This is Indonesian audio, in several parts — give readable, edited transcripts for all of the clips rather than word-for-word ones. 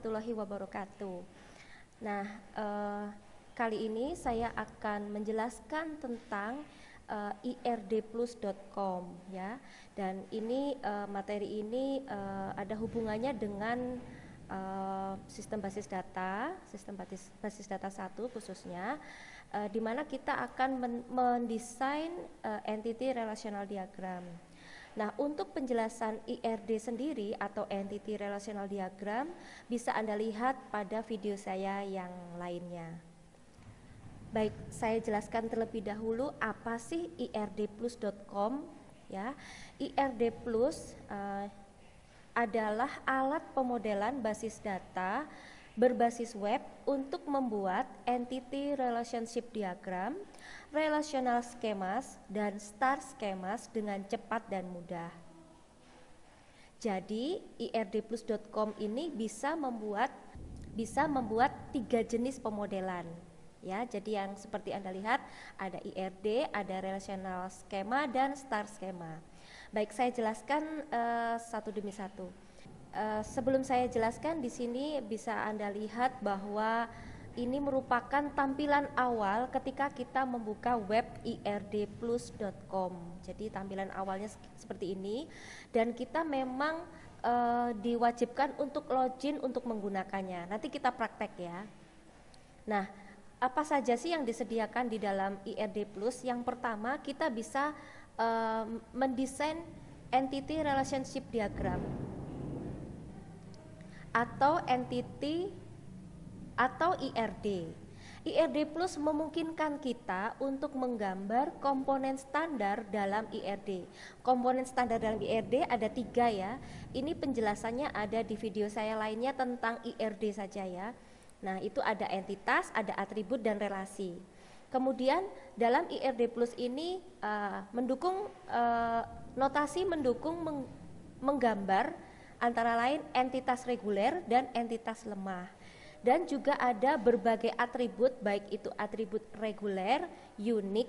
warahmatullahi wabarakatuh. Nah, kali ini saya akan menjelaskan tentang irdplus.com ya. Dan ini materi ini ada hubungannya dengan sistem basis data 1 khususnya, di mana kita akan mendesain entity relational diagram. Nah, untuk penjelasan IRD sendiri atau Entity Relational Diagram bisa Anda lihat pada video saya yang lainnya. Baik, saya jelaskan terlebih dahulu apa sih irdplus.com ya. IRD Plus adalah alat pemodelan basis data berbasis web untuk membuat entity relationship diagram, relational schemas, dan star schemas dengan cepat dan mudah. Jadi irdplus.com ini bisa membuat 3 jenis pemodelan. Ya, jadi yang seperti Anda lihat ada IRD, ada relational schema, dan star schema. Baik, saya jelaskan satu demi satu. Sebelum saya jelaskan, di sini bisa Anda lihat bahwa ini merupakan tampilan awal ketika kita membuka web irdplus.com. Jadi tampilan awalnya seperti ini, dan kita memang diwajibkan untuk login untuk menggunakannya. Nanti kita praktek ya. Nah, apa saja sih yang disediakan di dalam IRD Plus? Yang pertama, kita bisa mendesain entity relationship diagram atau entity atau IRD. IRD Plus memungkinkan kita untuk menggambar komponen standar dalam IRD. Komponen standar dalam IRD ada 3 ya. Ini penjelasannya ada di video saya lainnya tentang IRD saja ya. Nah, itu ada entitas, ada atribut dan relasi. Kemudian dalam IRD Plus ini mendukung notasi mendukung menggambar antara lain entitas reguler dan entitas lemah. Dan juga ada berbagai atribut, baik itu atribut reguler, unik,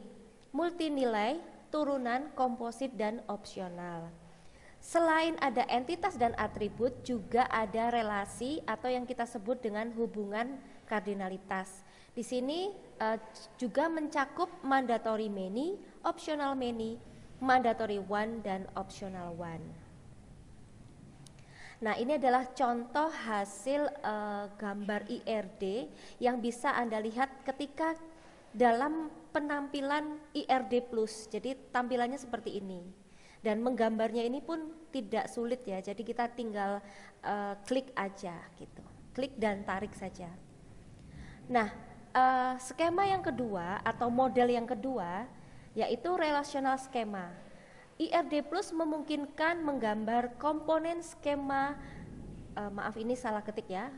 multinilai, turunan, komposit, dan opsional. Selain ada entitas dan atribut, juga ada relasi atau yang kita sebut dengan hubungan kardinalitas. Di sini juga mencakup mandatory many, optional many, mandatory one, dan optional one. Nah, ini adalah contoh hasil gambar IRD yang bisa Anda lihat ketika dalam penampilan IRD Plus. Jadi tampilannya seperti ini. Dan menggambarnya ini pun tidak sulit ya. Jadi kita tinggal klik aja gitu. Klik dan tarik saja. Nah, skema yang kedua atau model yang kedua yaitu relational schema. IRD Plus memungkinkan menggambar komponen skema, maaf ini salah ketik ya,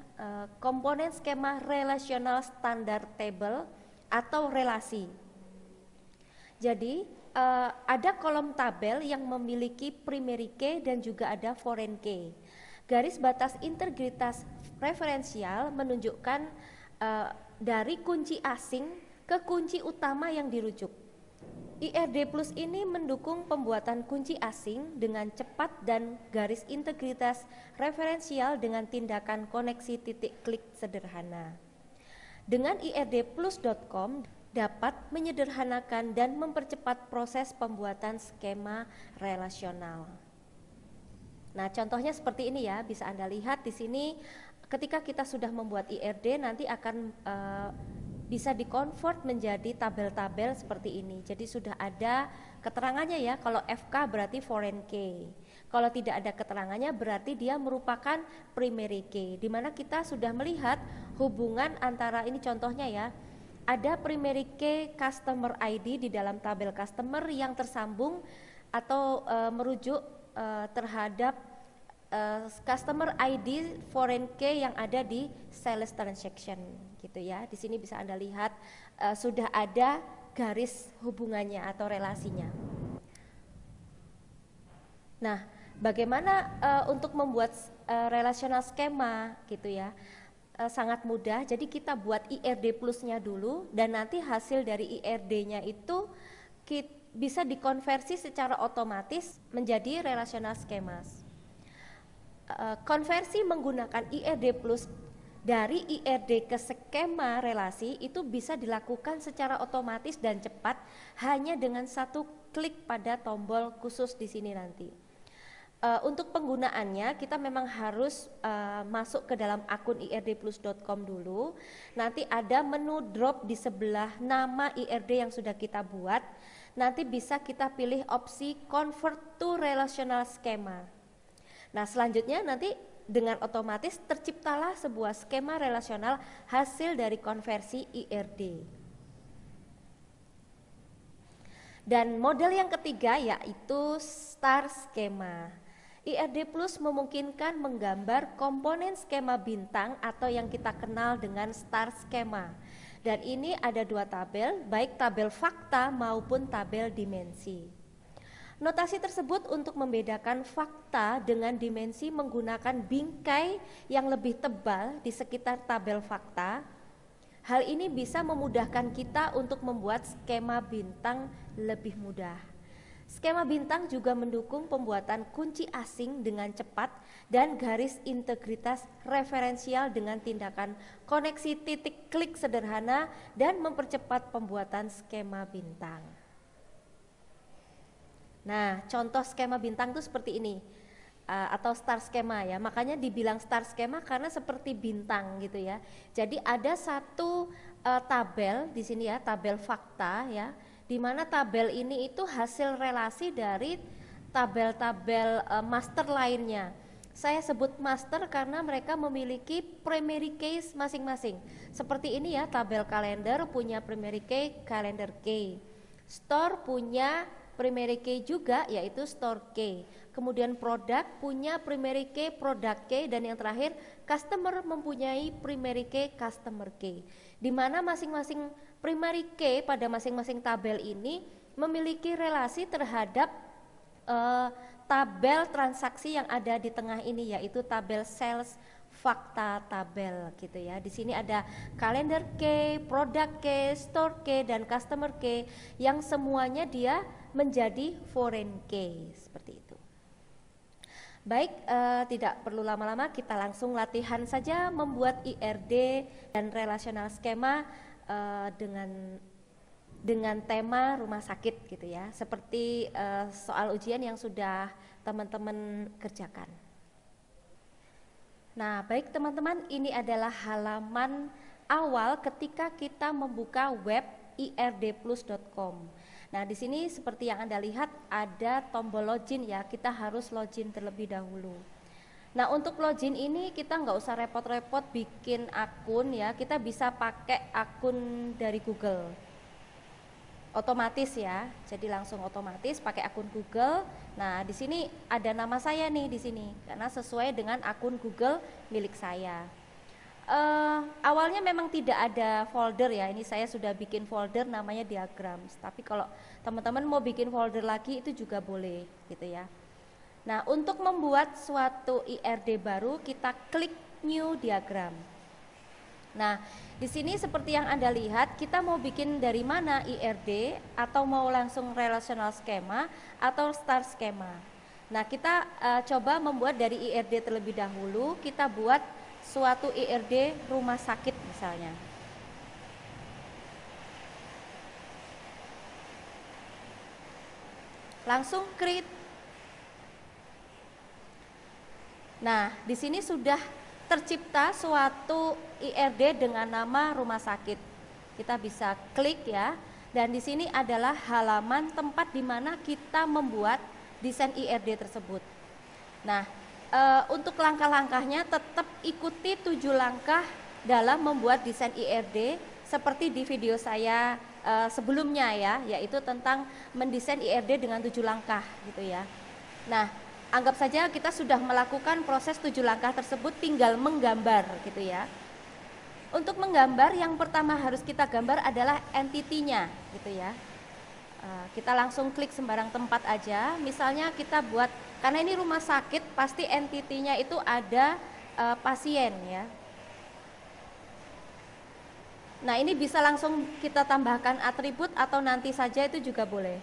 komponen skema relational standard table atau relasi. Jadi ada kolom tabel yang memiliki primary key dan juga ada foreign key. Garis batas integritas referensial menunjukkan dari kunci asing ke kunci utama yang dirujuk. IRD Plus ini mendukung pembuatan kunci asing dengan cepat dan garis integritas referensial dengan tindakan koneksi titik klik sederhana. Dengan irdplus.com dapat menyederhanakan dan mempercepat proses pembuatan skema relasional. Nah, contohnya seperti ini ya, bisa Anda lihat di sini ketika kita sudah membuat IRD nanti akan bisa dikonvert menjadi tabel-tabel seperti ini. Jadi sudah ada keterangannya ya, kalau FK berarti foreign key. Kalau tidak ada keterangannya berarti dia merupakan primary key, di mana kita sudah melihat hubungan antara, ini contohnya ya, ada primary key customer ID di dalam tabel customer yang tersambung atau merujuk terhadap customer ID foreign key yang ada di sales transaction gitu ya. Di sini bisa Anda lihat sudah ada garis hubungannya atau relasinya. Nah, bagaimana untuk membuat relational schema gitu ya? Sangat mudah. Jadi kita buat IRD plusnya dulu dan nanti hasil dari IRD-nya itu bisa dikonversi secara otomatis menjadi relational schemas. Konversi menggunakan IRD Plus dari IRD ke skema relasi itu bisa dilakukan secara otomatis dan cepat hanya dengan satu klik pada tombol khusus di sini nanti. Untuk penggunaannya kita memang harus masuk ke dalam akun irdplus.com dulu. Nanti ada menu drop di sebelah nama IRD yang sudah kita buat. Nanti bisa kita pilih opsi convert to relational schema. Nah, selanjutnya nanti dengan otomatis terciptalah sebuah skema relasional hasil dari konversi IRD. Dan model yang ketiga yaitu star skema. IRD Plus memungkinkan menggambar komponen skema bintang atau yang kita kenal dengan star skema. Dan ini ada dua tabel, baik tabel fakta maupun tabel dimensi. Notasi tersebut untuk membedakan fakta dengan dimensi menggunakan bingkai yang lebih tebal di sekitar tabel fakta. Hal ini bisa memudahkan kita untuk membuat skema bintang lebih mudah. Skema bintang juga mendukung pembuatan kunci asing dengan cepat dan garis integritas referensial dengan tindakan koneksi titik klik sederhana dan mempercepat pembuatan skema bintang. Nah, contoh skema bintang itu seperti ini, atau star skema ya. Makanya dibilang star skema karena seperti bintang gitu ya. Jadi ada satu tabel di sini ya, tabel fakta ya, di mana tabel ini itu hasil relasi dari tabel-tabel master lainnya. Saya sebut master karena mereka memiliki primary key masing-masing. Seperti ini ya, tabel kalender punya primary key, calendar key. Store punya primary key juga, yaitu store key. Kemudian produk punya primary key, product key, dan yang terakhir customer mempunyai primary key, customer key. Di mana masing-masing primary key pada masing-masing tabel ini memiliki relasi terhadap tabel transaksi yang ada di tengah ini, yaitu tabel sales fakta tabel gitu ya. Di sini ada calendar key, product key, store key, dan customer key yang semuanya dia menjadi foreign key seperti itu. Baik, tidak perlu lama-lama, kita langsung latihan saja membuat IRD dan relational skema dengan tema rumah sakit gitu ya, seperti soal ujian yang sudah teman-teman kerjakan. Nah, baik teman-teman, ini adalah halaman awal ketika kita membuka web irdplus.com. Nah, di sini seperti yang Anda lihat ada tombol login ya, kita harus login terlebih dahulu. Nah, untuk login ini kita nggak usah repot-repot bikin akun ya, kita bisa pakai akun dari Google. Otomatis ya, jadi langsung otomatis pakai akun Google. Nah, di sini ada nama saya nih di sini, karena sesuai dengan akun Google milik saya. Awalnya memang tidak ada folder ya, ini saya sudah bikin folder namanya diagrams. Tapi kalau teman-teman mau bikin folder lagi itu juga boleh gitu ya. Nah, untuk membuat suatu IRD baru kita klik new diagram. Nah, di sini seperti yang Anda lihat, kita mau bikin dari mana IRD, atau mau langsung relational schema atau star schema. Nah, kita coba membuat dari IRD terlebih dahulu, kita buat suatu IRD rumah sakit misalnya. Langsung create. Nah, di sini sudah tercipta suatu IRD dengan nama rumah sakit. Kita bisa klik ya, dan di sini adalah halaman tempat di mana kita membuat desain IRD tersebut. Nah, untuk langkah-langkahnya tetap ikuti 7 langkah dalam membuat desain IRD seperti di video saya sebelumnya ya, yaitu tentang mendesain IRD dengan 7 langkah gitu ya. Nah, anggap saja kita sudah melakukan proses 7 langkah tersebut, tinggal menggambar gitu ya. Untuk menggambar yang pertama harus kita gambar adalah entity-nya gitu ya. Kita langsung klik sembarang tempat aja, misalnya kita buat, karena ini rumah sakit pasti entity-nya itu ada pasien ya. Nah, ini bisa langsung kita tambahkan atribut atau nanti saja itu juga boleh.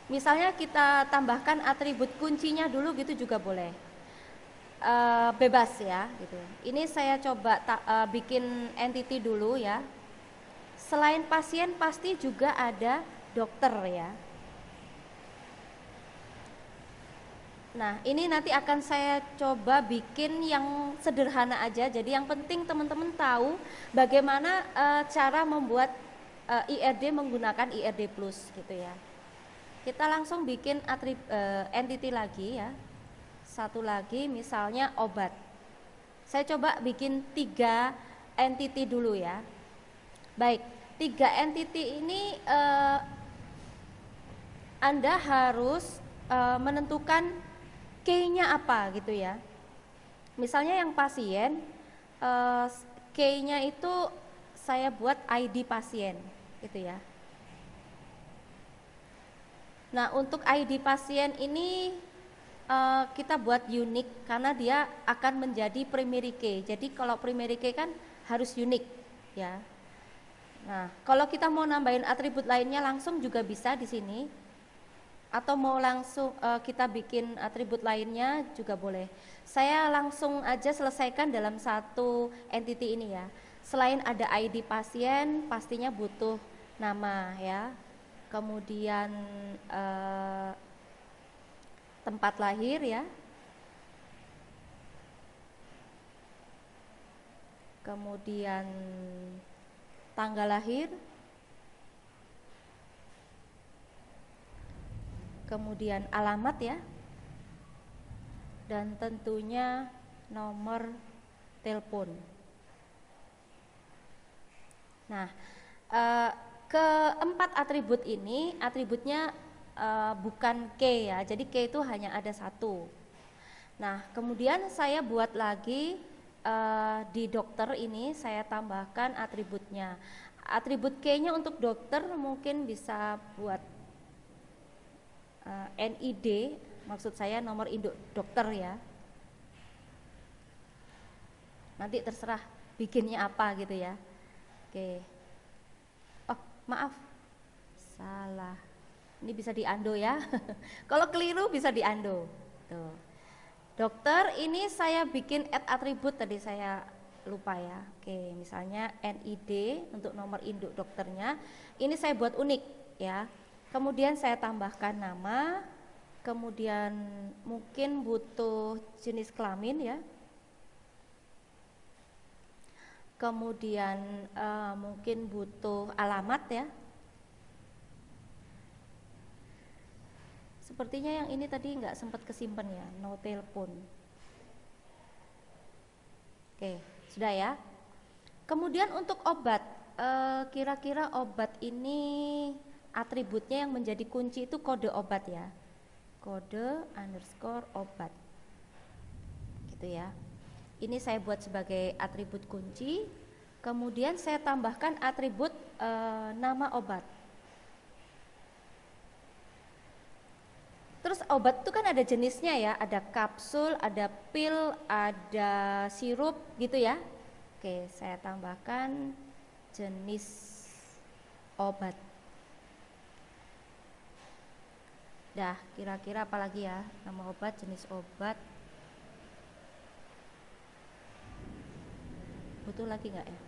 Misalnya kita tambahkan atribut kuncinya dulu gitu juga boleh. bebas ya gitu. Ini saya coba bikin entity dulu ya. Selain pasien pasti juga ada dokter ya. Nah, ini nanti akan saya coba bikin yang sederhana aja. Jadi yang penting teman-teman tahu bagaimana cara membuat IRD menggunakan IRD Plus gitu ya. Kita langsung bikin entity lagi ya. Satu lagi misalnya obat. Saya coba bikin 3 entity dulu ya. Baik, 3 entity ini Anda harus menentukan key-nya apa gitu ya. Misalnya yang pasien, key-nya itu saya buat ID pasien gitu ya. Nah, untuk ID pasien ini kita buat unik karena dia akan menjadi primary key. Jadi kalau primary key kan harus unik ya. Nah, kalau kita mau nambahin atribut lainnya langsung juga bisa di sini. Atau mau langsung kita bikin atribut lainnya juga boleh. Saya langsung aja selesaikan dalam satu entity ini ya. Selain ada ID pasien, pastinya butuh nama ya. Kemudian tempat lahir ya. Kemudian tanggal lahir. Kemudian alamat ya, dan tentunya nomor telepon. Nah, keempat atribut ini atributnya bukan key ya, jadi key itu hanya ada 1. Nah, kemudian saya buat lagi di dokter ini saya tambahkan atributnya. Atribut key-nya untuk dokter mungkin bisa buat NID, maksud saya nomor induk dokter ya. Nanti terserah bikinnya apa gitu ya. Oke. Oh, maaf. Salah. Ini bisa di-undo ya. Kalau keliru bisa di-undo. Tuh. Dokter ini saya bikin add atribut tadi saya lupa ya. Oke, misalnya NID untuk nomor induk dokternya. Ini saya buat unik ya. Kemudian saya tambahkan nama, kemudian mungkin butuh jenis kelamin ya. Kemudian mungkin butuh alamat ya. Sepertinya yang ini tadi nggak sempat kesimpan ya, no telepon. Oke, sudah ya. Kemudian untuk obat, kira-kira obat ini atributnya yang menjadi kunci itu kode obat ya, kode underscore obat gitu ya. Ini saya buat sebagai atribut kunci. Kemudian saya tambahkan atribut nama obat. Terus obat itu kan ada jenisnya ya, ada kapsul, ada pil, ada sirup gitu ya. Oke, saya tambahkan jenis obat. Dah, kira-kira apa lagi ya? Nama obat, jenis obat. Butuh lagi nggak ya?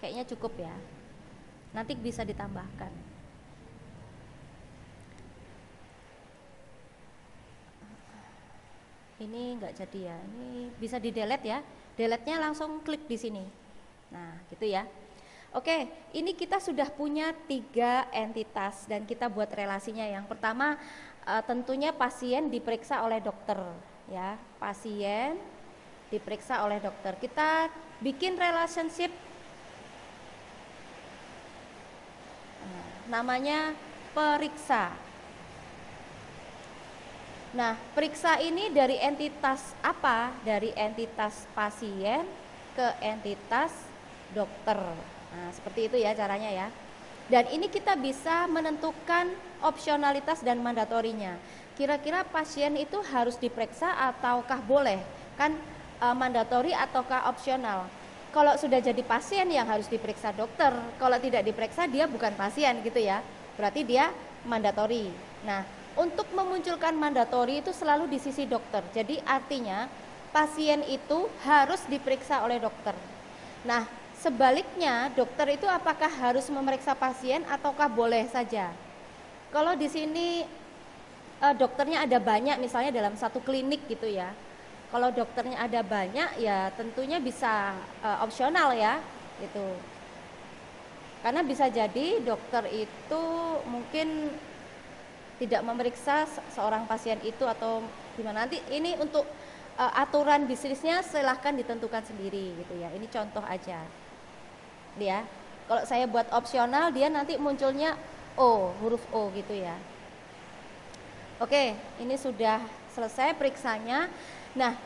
Kayaknya cukup ya. Nanti bisa ditambahkan. Ini nggak jadi ya. Ini bisa di delete ya. Delete-nya langsung klik di sini. Nah, gitu ya. Oke, ini kita sudah punya 3 entitas dan kita buat relasinya. Yang pertama tentunya pasien diperiksa oleh dokter ya. Pasien diperiksa oleh dokter. Kita bikin relationship namanya periksa. Nah, periksa ini dari entitas apa? Dari entitas pasien ke entitas dokter. Nah, seperti itu ya caranya ya. Dan ini kita bisa menentukan opsionalitas dan mandatorinya. Kira-kira pasien itu harus diperiksa ataukah boleh? Kan mandatori ataukah opsional? Kalau sudah jadi pasien yang harus diperiksa dokter, kalau tidak diperiksa dia bukan pasien gitu ya. Berarti dia mandatori. Nah, untuk memunculkan mandatori itu selalu di sisi dokter. Jadi artinya pasien itu harus diperiksa oleh dokter. Nah, sebaliknya dokter itu apakah harus memeriksa pasien ataukah boleh saja? Kalau di sini dokternya ada banyak, misalnya dalam satu klinik gitu ya. Kalau dokternya ada banyak ya tentunya bisa opsional ya, gitu. Karena bisa jadi dokter itu mungkin tidak memeriksa seorang pasien itu atau gimana. Nanti ini untuk aturan bisnisnya silahkan ditentukan sendiri gitu ya. Ini contoh aja. Ya. Kalau saya buat opsional dia nanti munculnya O, huruf O gitu ya. Oke, ini sudah selesai periksanya. Nah,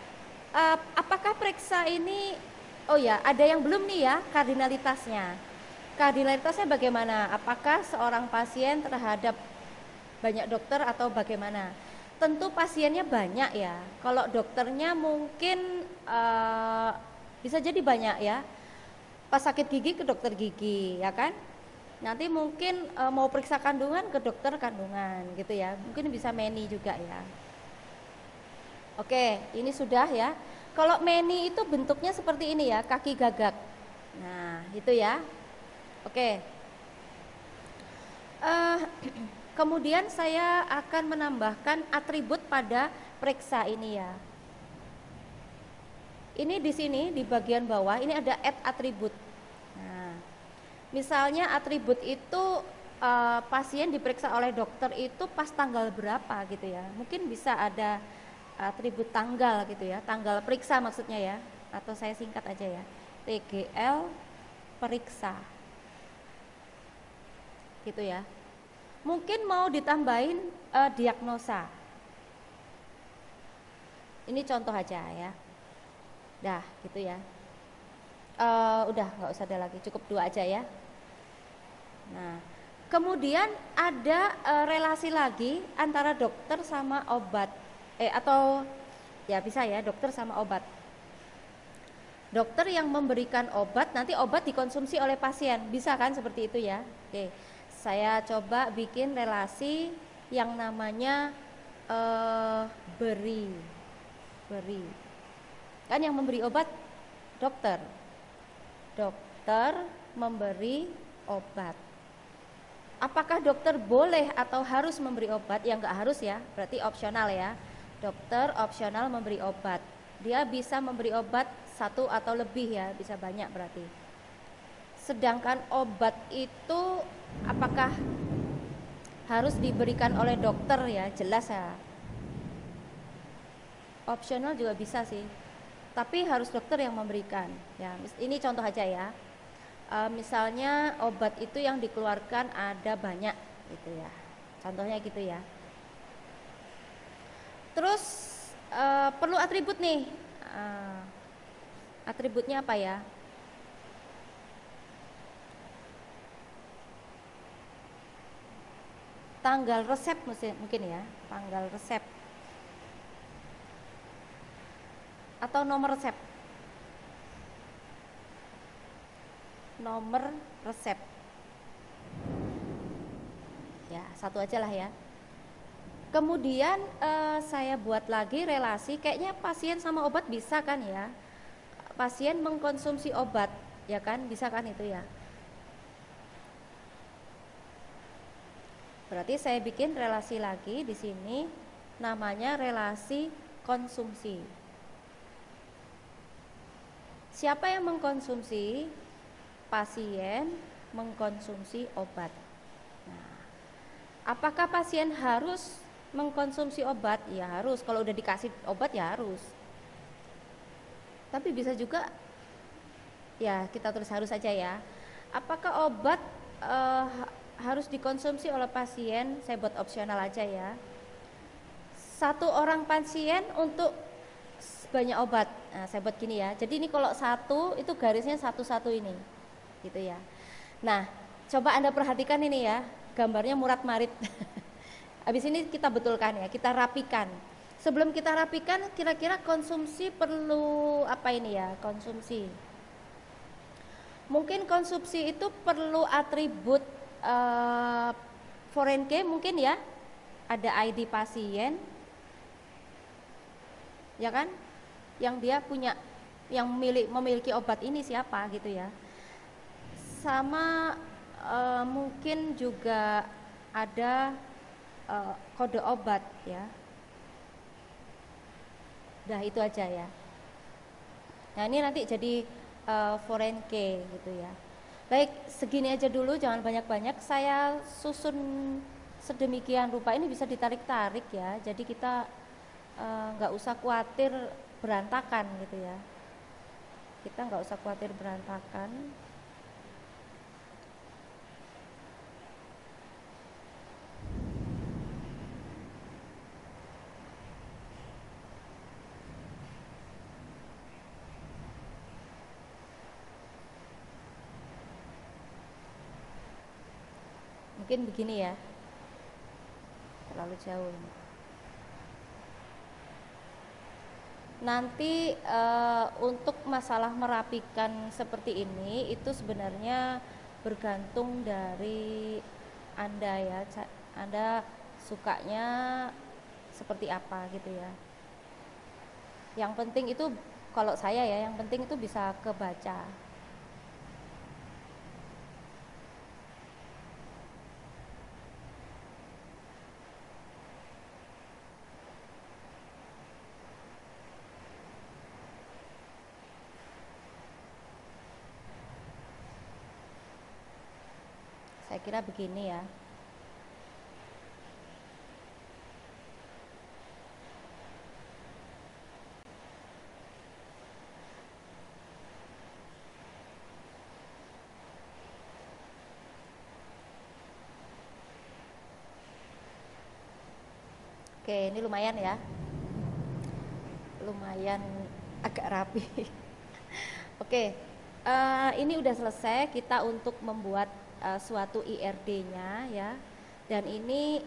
apakah periksa ini, oh ya, ada yang belum nih ya, kardinalitasnya. Kardinalitasnya bagaimana? Apakah seorang pasien terhadap banyak dokter atau bagaimana? Tentu pasiennya banyak ya. Kalau dokternya mungkin bisa jadi banyak ya. Pas sakit gigi ke dokter gigi, ya kan? Nanti mungkin mau periksa kandungan ke dokter kandungan gitu ya. Mungkin bisa meni juga ya. Oke, ini sudah ya. Kalau meni itu bentuknya seperti ini ya, kaki gagak. Nah, itu ya. Oke. Kemudian saya akan menambahkan atribut pada periksa ini ya. Ini di sini di bagian bawah ini ada add atribut. Nah, misalnya atribut itu pasien diperiksa oleh dokter itu pas tanggal berapa gitu ya. Mungkin bisa ada atribut tanggal gitu ya, tanggal periksa maksudnya ya. Atau saya singkat aja ya. TGL periksa. Gitu ya. Mungkin mau ditambahin diagnosa. Ini contoh aja ya. Dah, gitu ya. Udah nggak usah ada lagi, cukup 2 aja ya. Nah, kemudian ada relasi lagi antara dokter sama obat. Atau ya bisa ya, dokter sama obat. Dokter yang memberikan obat, nanti obat dikonsumsi oleh pasien, bisa kan seperti itu ya? Oke. Saya coba bikin relasi yang namanya beri. Kan yang memberi obat dokter. Dokter memberi obat. Apakah dokter boleh atau harus memberi obat? Ya nggak harus ya, berarti opsional ya. Dokter opsional memberi obat. Dia bisa memberi obat 1 atau lebih ya, bisa banyak berarti. Sedangkan obat itu apakah harus diberikan oleh dokter ya, jelas ya. Opsional juga bisa sih, tapi harus dokter yang memberikan ya. Ini contoh aja ya. Misalnya obat itu yang dikeluarkan ada banyak gitu ya, contohnya gitu ya. Terus perlu atribut nih. Atributnya apa ya? Tanggal resep mungkin ya, tanggal resep atau nomor resep. Nomor resep. Ya, 1 aja lah ya. Kemudian saya buat lagi relasi, kayaknya pasien sama obat bisa kan ya? Pasien mengkonsumsi obat, ya kan? Bisa kan itu ya? Berarti saya bikin relasi lagi di sini, namanya relasi konsumsi. Siapa yang mengkonsumsi? Pasien mengkonsumsi obat. Nah, apakah pasien harus mengkonsumsi obat? Ya harus, kalau udah dikasih obat ya harus. Tapi bisa juga, ya kita tulis harus saja ya. Apakah obat harus dikonsumsi oleh pasien? Saya buat opsional aja ya. 1 orang pasien untuk banyak obat. Nah, saya buat gini ya. Jadi ini kalau 1 itu garisnya 1 ini, gitu ya. Nah, coba Anda perhatikan ini ya, gambarnya Murad Marid. Habis ini kita betulkan ya, kita rapikan. Sebelum kita rapikan, kira-kira konsumsi perlu apa ini ya? Konsumsi. Mungkin konsumsi itu perlu atribut foreign key mungkin ya. Ada ID pasien. Ya kan? yang dia punya, yang memiliki obat ini siapa gitu ya. Sama mungkin juga ada kode obat ya. Dah itu aja ya. Nah ini nanti jadi foreign key gitu ya. Baik, segini aja dulu, jangan banyak-banyak. Saya susun sedemikian rupa, ini bisa ditarik-tarik ya. Jadi kita nggak usah khawatir berantakan gitu ya. Kita nggak usah khawatir berantakan. Mungkin begini ya, terlalu jauh ini. Nanti untuk masalah merapikan seperti ini itu sebenarnya bergantung dari Anda ya. Anda sukanya seperti apa gitu ya. Yang penting itu, kalau saya ya, yang penting itu bisa kebaca. Saya kira begini ya. Oke, ini lumayan ya. Lumayan agak rapi. Oke, ini udah selesai kita untuk membuat suatu IRD-nya ya. Dan ini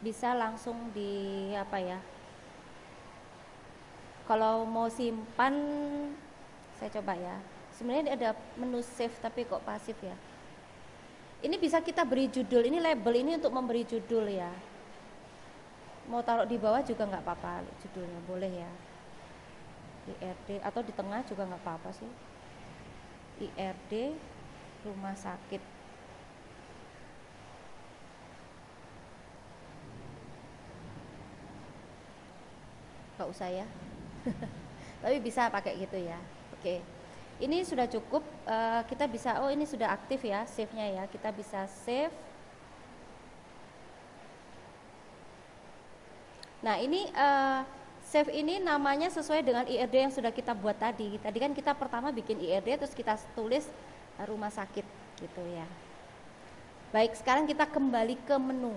bisa langsung di apa ya? Kalau mau simpan, saya coba ya. Sebenarnya ini ada menu save tapi kok pasif ya. Ini bisa kita beri judul, ini label ini untuk memberi judul ya. Mau taruh di bawah juga nggak apa-apa judulnya, boleh ya. IRD atau di tengah juga nggak apa-apa sih. IRD rumah sakit. Nggak usah ya. Tapi bisa pakai gitu ya. Oke. Ini sudah cukup, kita bisa, oh ini sudah aktif ya save-nya ya, kita bisa save. Nah ini save ini namanya sesuai dengan IRD yang sudah kita buat tadi. Tadi kan kita pertama bikin IRD terus kita tulis rumah sakit gitu ya. Baik, sekarang kita kembali ke menu.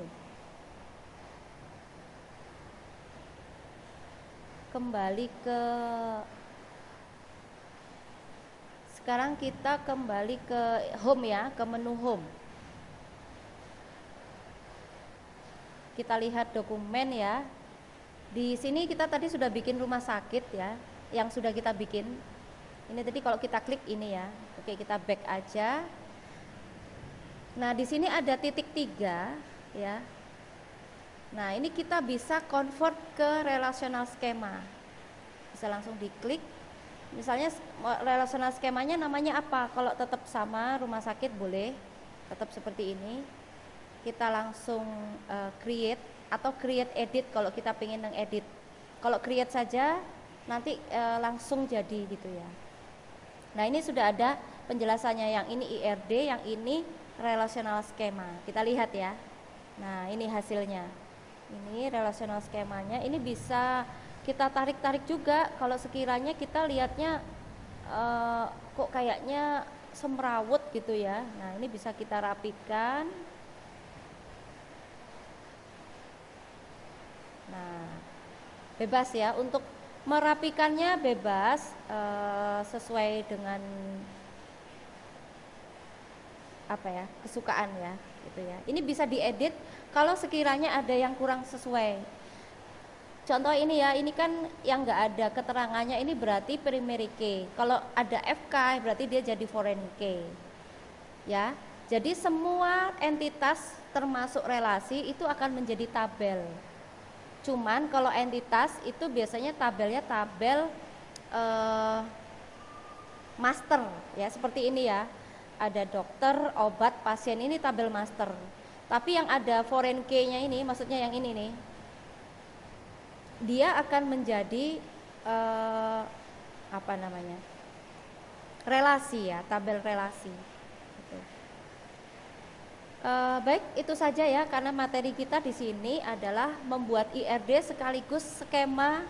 Sekarang kita kembali ke home ya, ke menu home. Kita lihat dokumen ya. Di sini kita tadi sudah bikin rumah sakit ya, yang sudah kita bikin. Ini tadi kalau kita klik ini ya. Oke, kita back aja. Nah, di sini ada titik 3 ya. Nah, ini kita bisa convert ke relational schema. Bisa langsung diklik. Misalnya relational skemanya namanya apa? Kalau tetap sama rumah sakit boleh, tetap seperti ini. Kita langsung create atau create edit kalau kita pengen mengedit. Kalau create saja nanti langsung jadi gitu ya. Nah ini sudah ada penjelasannya, yang ini IRD, yang ini relational schema. Kita lihat ya. Nah ini hasilnya. Ini relational skemanya. Ini bisa kita tarik-tarik juga kalau sekiranya kita lihatnya kok kayaknya semrawut gitu ya. Nah ini bisa kita rapikan. Nah bebas ya, untuk merapikannya bebas, sesuai dengan apa ya, kesukaan ya gitu ya. Ini bisa diedit kalau sekiranya ada yang kurang sesuai. Contoh ini ya, ini kan yang nggak ada keterangannya, ini berarti primary key. Kalau ada FK berarti dia jadi foreign key. Ya, jadi semua entitas termasuk relasi itu akan menjadi tabel. Cuman kalau entitas itu biasanya tabelnya tabel master ya, seperti ini ya. Ada dokter, obat, pasien, ini tabel master. Tapi yang ada foreign key-nya ini, maksudnya yang ini nih, dia akan menjadi apa namanya? Relasi ya, tabel relasi. Gitu. Baik, itu saja ya, karena materi kita di sini adalah membuat IRD sekaligus skema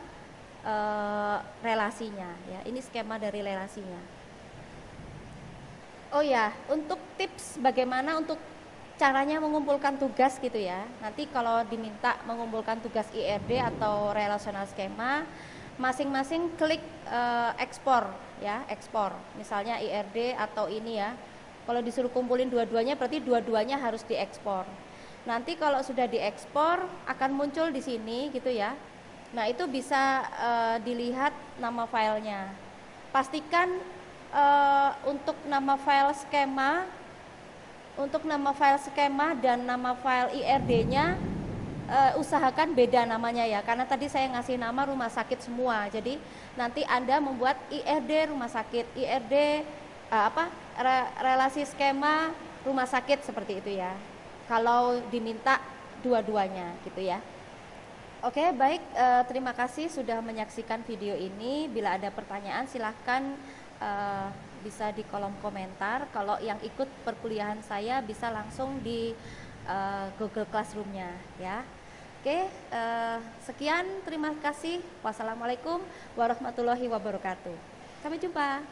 relasinya ya. Ini skema dari relasinya. Oh ya, untuk tips bagaimana untuk caranya mengumpulkan tugas gitu ya. Nanti kalau diminta mengumpulkan tugas IRD atau relational skema, masing-masing klik ekspor ya, ekspor. Misalnya IRD atau ini ya. Kalau disuruh kumpulin dua-duanya berarti dua-duanya harus diekspor. Nanti kalau sudah diekspor akan muncul di sini gitu ya. Nah, itu bisa dilihat nama filenya. Pastikan untuk nama file skema dan nama file IRD-nya usahakan beda namanya ya, karena tadi saya ngasih nama rumah sakit semua. Jadi nanti Anda membuat IRD rumah sakit, IRD relasi skema rumah sakit, seperti itu ya. Kalau diminta dua-duanya gitu ya. Oke, baik, terima kasih sudah menyaksikan video ini. Bila ada pertanyaan silahkan bisa di kolom komentar. Kalau yang ikut perkuliahan saya bisa langsung di Google Classroom-nya ya. Oke, sekian, terima kasih. Wassalamualaikum warahmatullahi wabarakatuh. Sampai jumpa.